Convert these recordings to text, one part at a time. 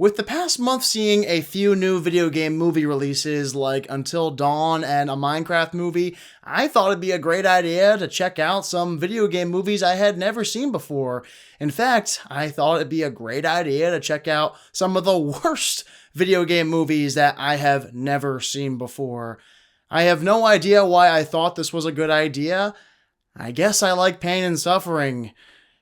With the past month seeing a few new video game movie releases like Until Dawn and a Minecraft movie, I thought it'd be a great idea to check out some video game movies I had never seen before. In fact, I thought it'd be a great idea to check out some of the worst video game movies that I have never seen before. I have no idea why I thought this was a good idea. I guess I like pain and suffering.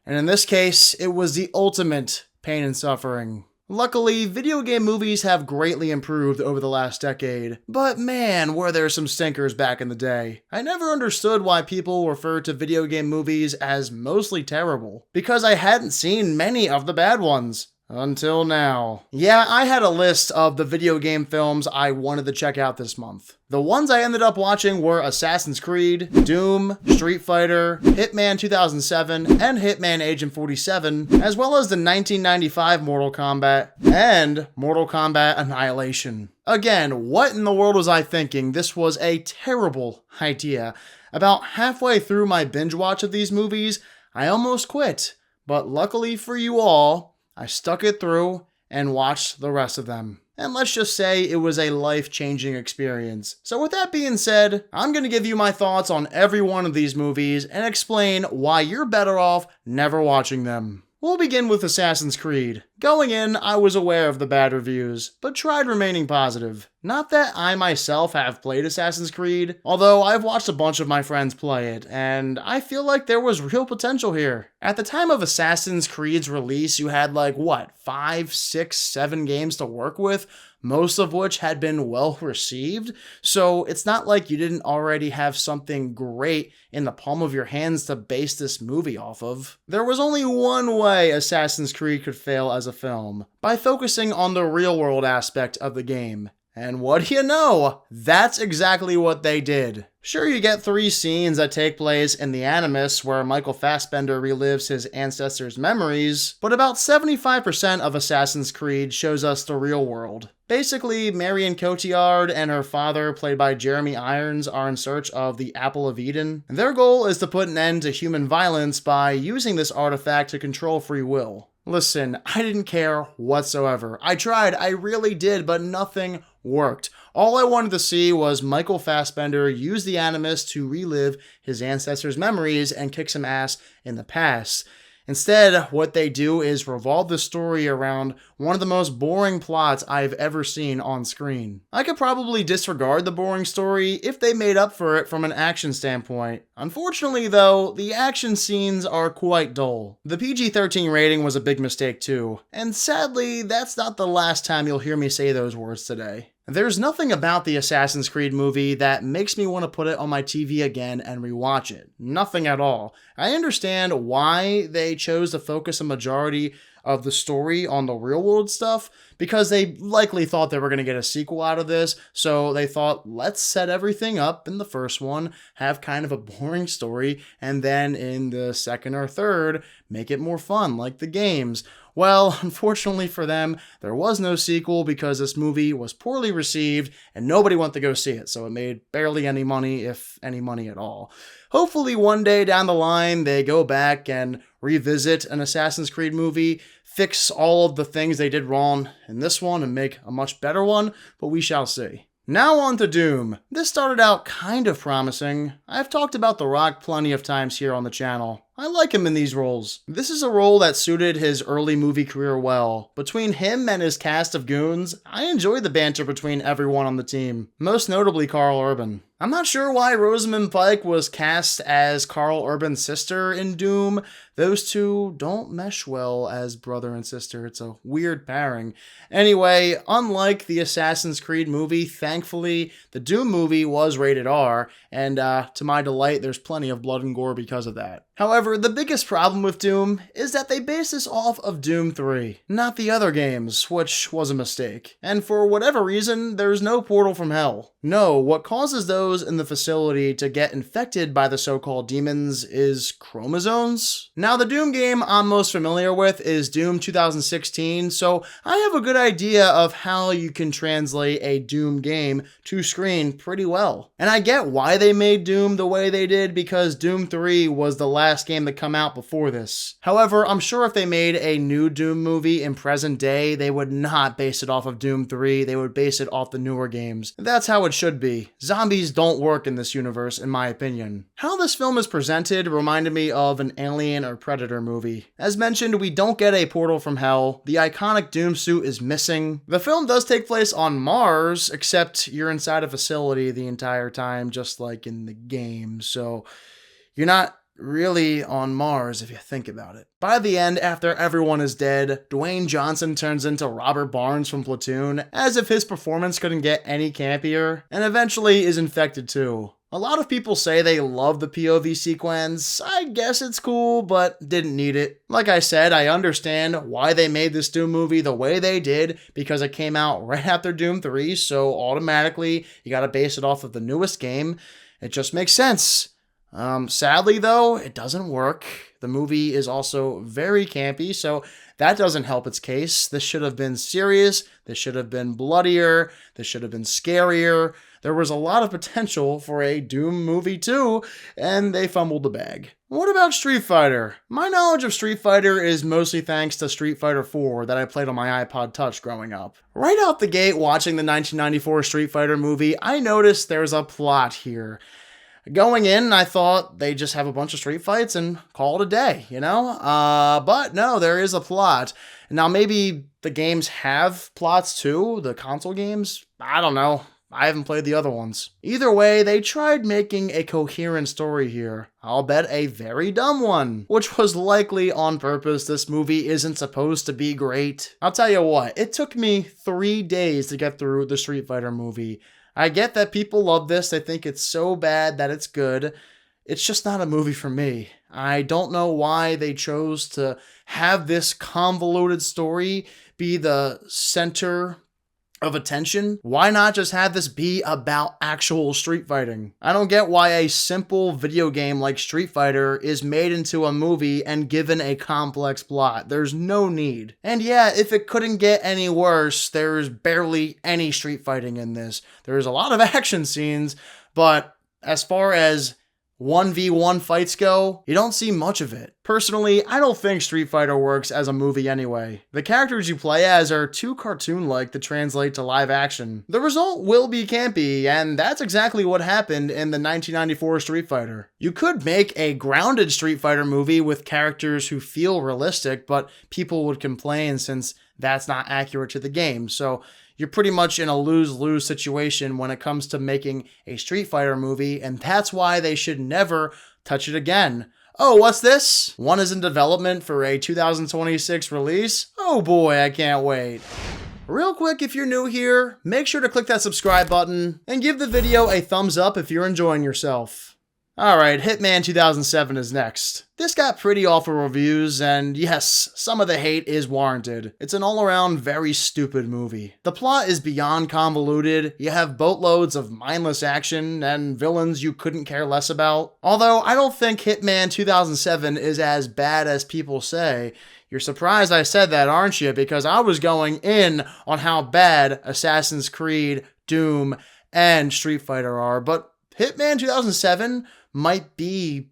And in this case, it was the ultimate pain and suffering. Luckily, video game movies have greatly improved over the last decade, but man, were there some stinkers back in the day. I never understood why people refer to video game movies as mostly terrible, because I hadn't seen many of the bad ones. Until now. Yeah, I had a list of the video game films I wanted to check out this month. The ones I ended up watching were Assassin's Creed, Doom, Street Fighter, Hitman 2007, and Hitman Agent 47, as well as the 1995 Mortal Kombat and Mortal Kombat Annihilation. Again, what in the world was I thinking? This was a terrible idea. About halfway through my binge watch of these movies, I almost quit, but luckily for you all, I stuck it through and watched the rest of them. And let's just say it was a life-changing experience. So with that being said, I'm going to give you my thoughts on every one of these movies and explain why you're better off never watching them. We'll begin with Assassin's Creed. Going in, I was aware of the bad reviews, but tried remaining positive. Not that I myself have played Assassin's Creed, although I've watched a bunch of my friends play it, and I feel like there was real potential here. At the time of Assassin's Creed's release, you had 5, 6, 7 games to work with, most of which had been well received, so it's not like you didn't already have something great in the palm of your hands to base this movie off of. There was only one way Assassin's Creed could fail as a film, by focusing on the real-world aspect of the game. And what do you know? That's exactly what they did. Sure, you get 3 scenes that take place in the Animus where Michael Fassbender relives his ancestors' memories, but about 75% of Assassin's Creed shows us the real world. Basically, Marion Cotillard and her father, played by Jeremy Irons, are in search of the Apple of Eden. Their goal is to put an end to human violence by using this artifact to control free will. Listen, I didn't care whatsoever. I tried, I really did, but nothing worked. All I wanted to see was Michael Fassbender use the Animus to relive his ancestors' memories and kick some ass in the past. Instead, what they do is revolve the story around one of the most boring plots I've ever seen on screen. I could probably disregard the boring story if they made up for it from an action standpoint. Unfortunately though, the action scenes are quite dull. The PG-13 rating was a big mistake too, and sadly, that's not the last time you'll hear me say those words today. There's nothing about the Assassin's Creed movie that makes me want to put it on my TV again and rewatch it. Nothing at all. I understand why they chose to focus a majority of the story on the real world stuff, because they likely thought they were going to get a sequel out of this, so they thought, let's set everything up in the first one, have kind of a boring story, and then in the second or third, make it more fun, like the games. Well, unfortunately for them, there was no sequel because this movie was poorly received and nobody went to go see it, so it made barely any money, if any money at all. Hopefully one day down the line, they go back and revisit an Assassin's Creed movie, fix all of the things they did wrong in this one and make a much better one, but we shall see. Now on to Doom. This started out kind of promising. I've talked about The Rock plenty of times here on the channel. I like him in these roles. This is a role that suited his early movie career well. Between him and his cast of goons, I enjoyed the banter between everyone on the team, most notably Karl Urban. I'm not sure why Rosamund Pike was cast as Karl Urban's sister in Doom. Those two don't mesh well as brother and sister. It's a weird pairing. Anyway, unlike the Assassin's Creed movie, thankfully, the Doom movie was rated R, and to my delight, there's plenty of blood and gore because of that. However, the biggest problem with Doom is that they base this off of Doom 3, not the other games, which was a mistake. And for whatever reason, there's no portal from hell. No, what causes those in the facility to get infected by the so-called demons is chromosomes. Now, the Doom game I'm most familiar with is Doom 2016, so I have a good idea of how you can translate a Doom game to screen pretty well. And I get why they made Doom the way they did, because Doom 3 was the last game to come out before this. However, I'm sure if they made a new Doom movie in present day, they would not base it off of Doom 3, they would base it off the newer games. That's how it should be. Zombies don't work in this universe, in my opinion. How this film is presented reminded me of an Alien or Predator movie. As mentioned, we don't get a portal from hell, the iconic Doom suit is missing. The film does take place on Mars, except you're inside a facility the entire time, just like in the game, so you're not really on Mars if you think about it. By the end, after everyone is dead, Dwayne Johnson turns into Robert Barnes from Platoon, as if his performance couldn't get any campier, and eventually is infected too. A lot of people say they love the POV sequence. I guess it's cool, but didn't need it. Like I said, I understand why they made this Doom movie the way they did, because it came out right after Doom 3, so automatically you gotta base it off of the newest game. It just makes sense. Sadly though, it doesn't work. The movie is also very campy, so that doesn't help its case. This should have been serious, this should have been bloodier, this should have been scarier. There was a lot of potential for a Doom movie too, and they fumbled the bag. What about Street Fighter? My knowledge of Street Fighter is mostly thanks to Street Fighter 4 that I played on my iPod Touch growing up. Right out the gate watching the 1994 Street Fighter movie, I noticed there's a plot here. Going in, I thought they just have a bunch of street fights and call it a day, you know? But no, there is a plot. Now, maybe the games have plots too, the console games? I don't know. I haven't played the other ones. Either way, they tried making a coherent story here. I'll bet a very dumb one, which was likely on purpose. This movie isn't supposed to be great. I'll tell you what, it took me 3 days to get through the Street Fighter movie. I get that people love this, they think it's so bad that it's good. It's just not a movie for me. I don't know why they chose to have this convoluted story be the center of attention. Why not just have this be about actual street fighting? I don't get why a simple video game like Street Fighter is made into a movie and given a complex plot. There's no need. And yeah, if it couldn't get any worse, there's barely any street fighting in this. There's a lot of action scenes, but as far as 1v1 fights go, you don't see much of it. Personally, I don't think Street Fighter works as a movie anyway. The characters you play as are too cartoon-like to translate to live action. The result will be campy, and that's exactly what happened in the 1994 Street Fighter. You could make a grounded Street Fighter movie with characters who feel realistic, but people would complain since that's not accurate to the game, so you're pretty much in a lose-lose situation when it comes to making a Street Fighter movie, and that's why they should never touch it again. Oh, what's this? One is in development for a 2026 release? Oh boy, I can't wait. Real quick, if you're new here, make sure to click that subscribe button and give the video a thumbs up if you're enjoying yourself. Alright, Hitman 2007 is next. This got pretty awful reviews, and yes, some of the hate is warranted. It's an all-around very stupid movie. The plot is beyond convoluted, you have boatloads of mindless action, and villains you couldn't care less about. Although, I don't think Hitman 2007 is as bad as people say. You're surprised I said that, aren't you? Because I was going in on how bad Assassin's Creed, Doom, and Street Fighter are, but Hitman 2007 might be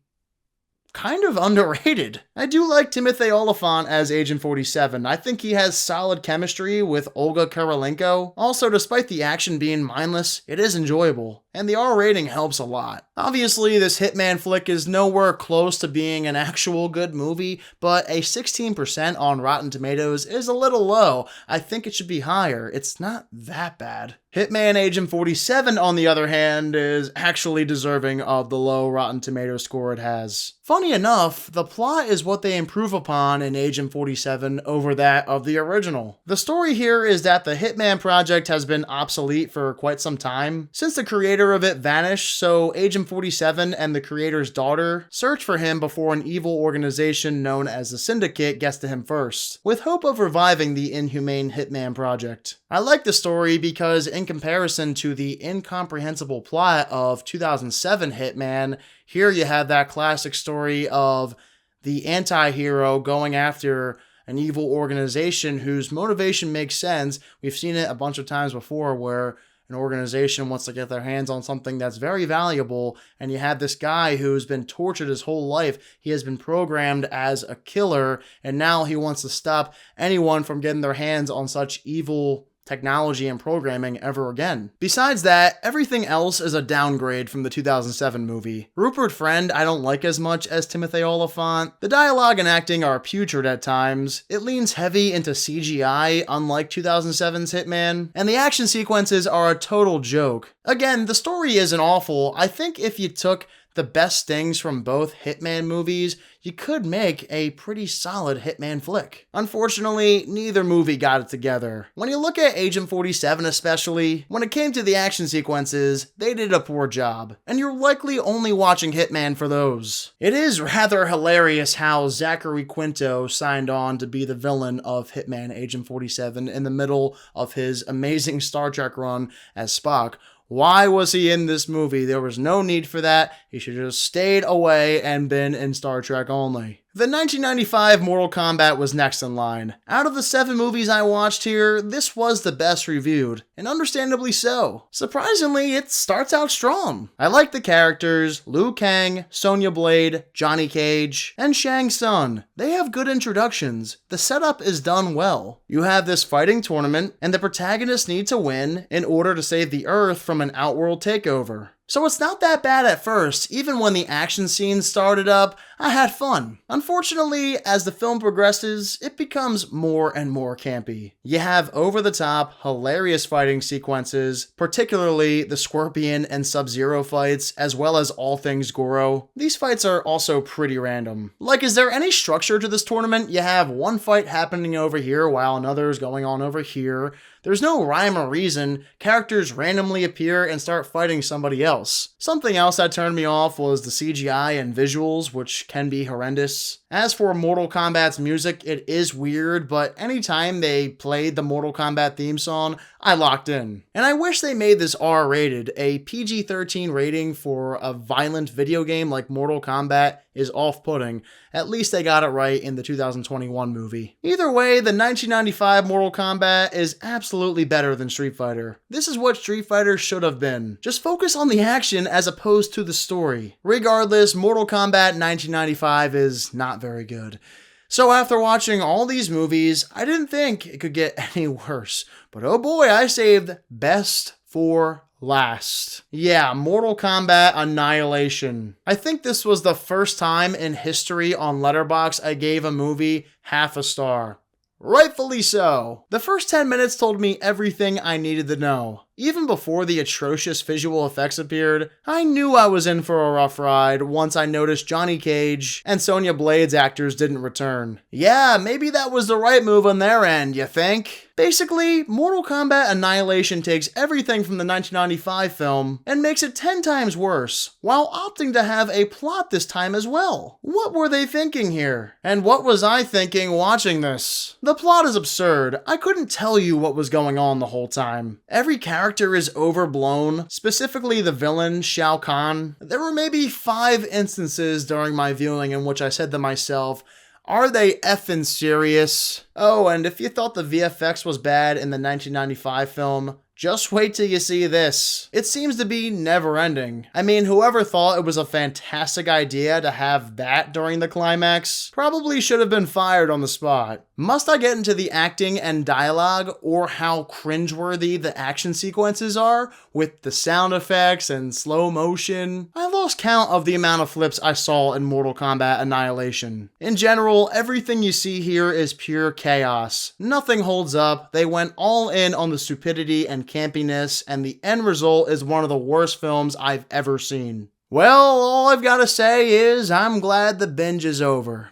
kind of underrated. I do like Timothy Olyphant as Agent 47. I think he has solid chemistry with Olga Kurylenko. Also, despite the action being mindless, it is enjoyable, and the R rating helps a lot. Obviously, this Hitman flick is nowhere close to being an actual good movie, but a 16% on Rotten Tomatoes is a little low. I think it should be higher. It's not that bad. Hitman Agent 47, on the other hand, is actually deserving of the low Rotten Tomatoes score it has. Funny enough, the plot is what they improve upon in Agent 47 over that of the original. The story here is that the Hitman project has been obsolete for quite some time. Since the creator creator of it vanish, so Agent 47 and the creator's daughter search for him before an evil organization known as the Syndicate gets to him first, with hope of reviving the inhumane Hitman project. I like the story because in comparison to the incomprehensible plot of 2007 Hitman, here you have that classic story of the anti-hero going after an evil organization whose motivation makes sense. We've seen it a bunch of times before where an organization wants to get their hands on something that's very valuable, and you have this guy who's been tortured his whole life. He has been programmed as a killer, and now he wants to stop anyone from getting their hands on such evil technology and programming ever again. Besides that, everything else is a downgrade from the 2007 movie. Rupert Friend I don't like as much as Timothy Olyphant. The dialogue and acting are putrid at times. It leans heavy into CGI, unlike 2007's Hitman, and the action sequences are a total joke. Again, the story isn't awful. I think if you took the best things from both Hitman movies, you could make a pretty solid Hitman flick. Unfortunately, neither movie got it together. When you look at Agent 47 especially, when it came to the action sequences, they did a poor job, and you're likely only watching Hitman for those. It is rather hilarious how Zachary Quinto signed on to be the villain of Hitman Agent 47 in the middle of his amazing Star Trek run as Spock. Why was he in this movie? There was no need for that. He should have just stayed away and been in Star Trek only. The 1995 Mortal Kombat was next in line. Out of the 7 movies I watched here, this was the best reviewed, and understandably so. Surprisingly, it starts out strong. I like the characters, Liu Kang, Sonya Blade, Johnny Cage, and Shang Tsung. They have good introductions. The setup is done well. You have this fighting tournament, and the protagonists need to win in order to save the Earth from an outworld takeover. So it's not that bad at first. Even when the action scenes started up, I had fun. Unfortunately, as the film progresses, it becomes more and more campy. You have over-the-top, hilarious fighting sequences, particularly the Scorpion and Sub-Zero fights, as well as all things Goro. These fights are also pretty random. Like, is there any structure to this tournament? You have one fight happening over here while another is going on over here. There's no rhyme or reason. Characters randomly appear and start fighting somebody else. Something else that turned me off was the CGI and visuals, which can be horrendous. As for Mortal Kombat's music, it is weird, but anytime they played the Mortal Kombat theme song, I locked in. And I wish they made this R-rated. A PG-13 rating for a violent video game like Mortal Kombat is off-putting. At least they got it right in the 2021 movie. Either way, the 1995 Mortal Kombat is absolutely better than Street Fighter. This is what Street Fighter should have been. Just focus on the action as opposed to the story. Regardless, Mortal Kombat 1995 is not very good. So after watching all these movies, I didn't think it could get any worse. But oh boy, I saved best for last. Yeah, Mortal Kombat Annihilation. I think this was the first time in history on Letterboxd I gave a movie half a star. Rightfully so. The first 10 minutes told me everything I needed to know. Even before the atrocious visual effects appeared, I knew I was in for a rough ride once I noticed Johnny Cage and Sonya Blade's actors didn't return. Yeah, maybe that was the right move on their end, you think? Basically, Mortal Kombat Annihilation takes everything from the 1995 film and makes it 10 times worse, while opting to have a plot this time as well. What were they thinking here? And what was I thinking watching this? The plot is absurd. I couldn't tell you what was going on the whole time. Every character is overblown, specifically the villain, Shao Kahn. There were maybe 5 instances during my viewing in which I said to myself, are they effing serious? Oh, and if you thought the VFX was bad in the 1995 film, just wait till you see this. It seems to be never ending. I mean, whoever thought it was a fantastic idea to have that during the climax probably should have been fired on the spot. Must I get into the acting and dialogue or how cringeworthy the action sequences are with the sound effects and slow motion? I lost count of the amount of flips I saw in Mortal Kombat Annihilation. In general, everything you see here is pure chaos. Nothing holds up. They went all in on the stupidity and campiness, and the end result is one of the worst films I've ever seen. Well, all I've got to say is I'm glad the binge is over.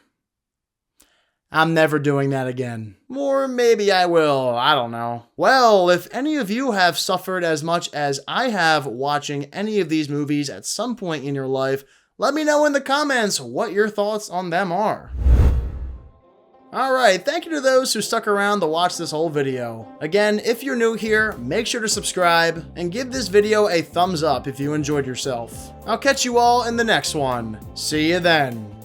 I'm never doing that again. Or maybe I will, I don't know. Well, if any of you have suffered as much as I have watching any of these movies at some point in your life, let me know in the comments what your thoughts on them are. Alright, thank you to those who stuck around to watch this whole video. Again, if you're new here, make sure to subscribe and give this video a thumbs up if you enjoyed yourself. I'll catch you all in the next one. See you then.